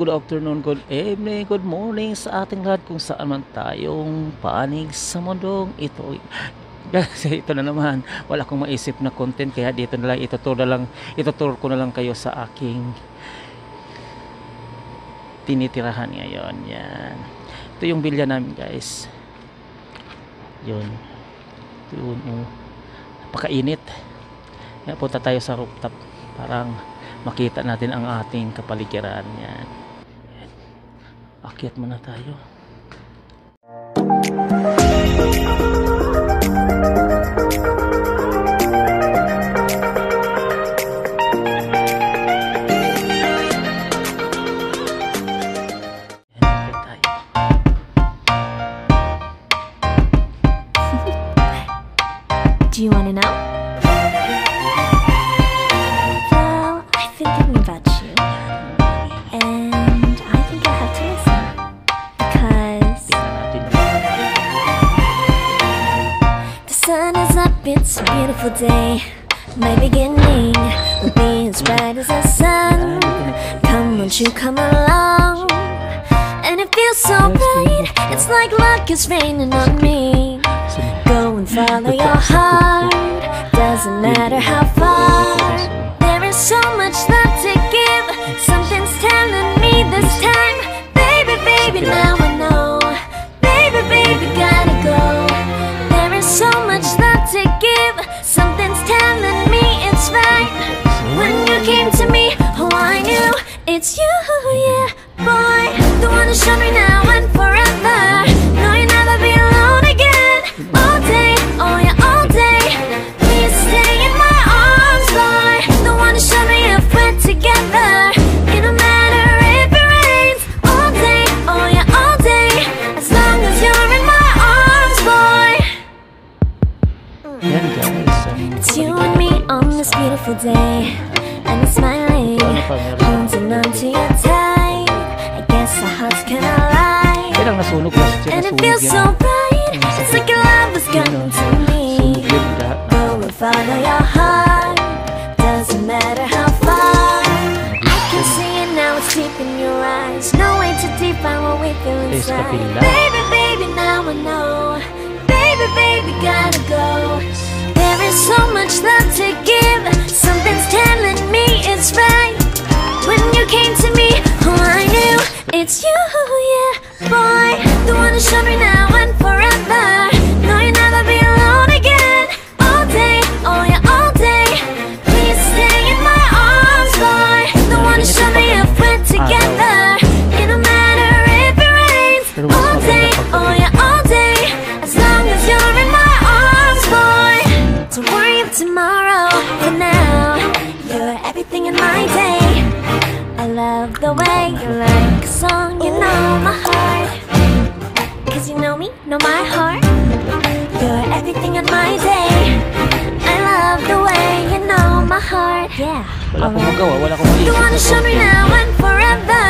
good afternoon, good evening, good morning sa ating lahat kung saan man tayong panig sa mundong ito. Kasi ito na naman, wala akong maisip na content kaya dito na lang ituturo ko na lang kayo sa aking tinitirahan ngayon. Yan. Ito yung bilya namin, guys. Yun. Yun, napakainit. Yan, punta tayo sa rooftop. Parang makita natin ang ating kapaligiran. Yan. Akyat muna tayo. Do you want to know? Well, I've been thinking about you, and I think I have to listen, because the sun is up, it's a beautiful day. My beginning will be as bright as the sun. Come, won't you come along? And it feels so bright, it's like luck is raining on me. Go and follow your heart, doesn't matter how far. There is so much love to give, something's telling me this time. Baby, baby, now I know. Baby, baby, gotta go. There is so much love to give, something's telling me it's right. When you came to me, oh I knew it's you, yeah. Boy, the one to show me now and forever. No, you'll never be alone again. All day, oh yeah, all day. Please stay in my arms, boy. The one to show me if we're together. It don't matter if it rains. All day, oh yeah, all day. As long as you're in my arms, boy. Yan, guys. It's you and me on this beautiful day, and it's smiling, holding on to your tight. I guess our hearts can align, Kailang nasunog na siya. and it feels so bright. It's like a love was coming to me. Go and follow your heart, doesn't matter how far. I can see it now, it's deep in your eyes. No way to define what we feel inside. Baby, baby, now I know. Baby, baby, gotta go. There is so much love to give, something's telling me it's right. When you came to me, oh I knew it's you, yeah. Boy, the one to show me now and forever. No, you'll never be alone again. All day, oh yeah, all day. Please stay in my arms, boy. The one to show me if we're together. It don't matter if it rains. All day, oh yeah, all day. As long as you're in my arms, boy. Don't worry of tomorrow. For now, you're everything in my day. I love the way you like a song, you know my heart. Cause you know me, know my heart. You're everything in my day. I love the way you know my heart, yeah. Wala akong magawa, wala akong maisip. You wanna show me now and forever.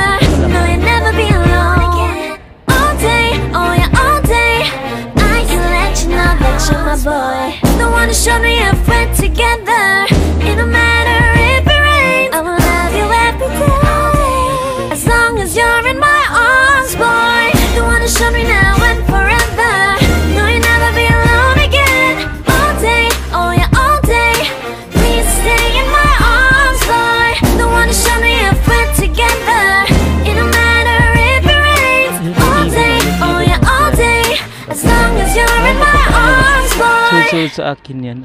No, you'll never be alone again. All day, oh yeah, all day. I can let you know that you're my boy. The one to show me if we're together. It don't matter if it rains. I will love you every day. As long as you're in my arms, boy. The one to show me now and forever. No, you'll never be alone again. All day, oh yeah, all day. Please stay in my arms, boy. The one to show me if we're together. It don't matter if it rains. All day, oh yeah, all day. As long as you're in my arms, boy. Susunod sa akin yan.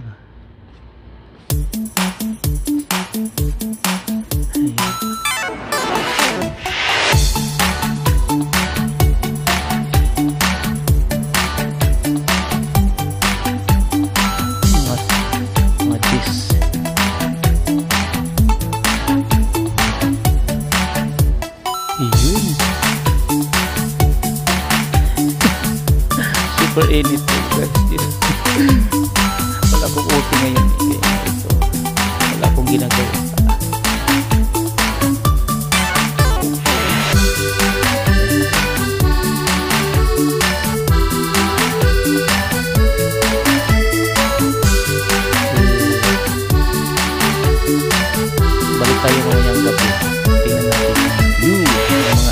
Super init guys. Wala akong uti ngayon. Ito. Wala akong ginagawa. Balik tayo ngayong gabi. Tingnan natin yung view ng mga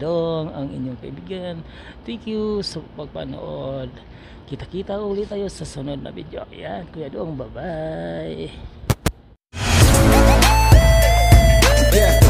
Dong, ang inyong kaibigan. Thank you sa pagpanood. Kita-kita ulit tayo sa sunod na video. Ayan, Kuya Dong, bye-bye. Yeah.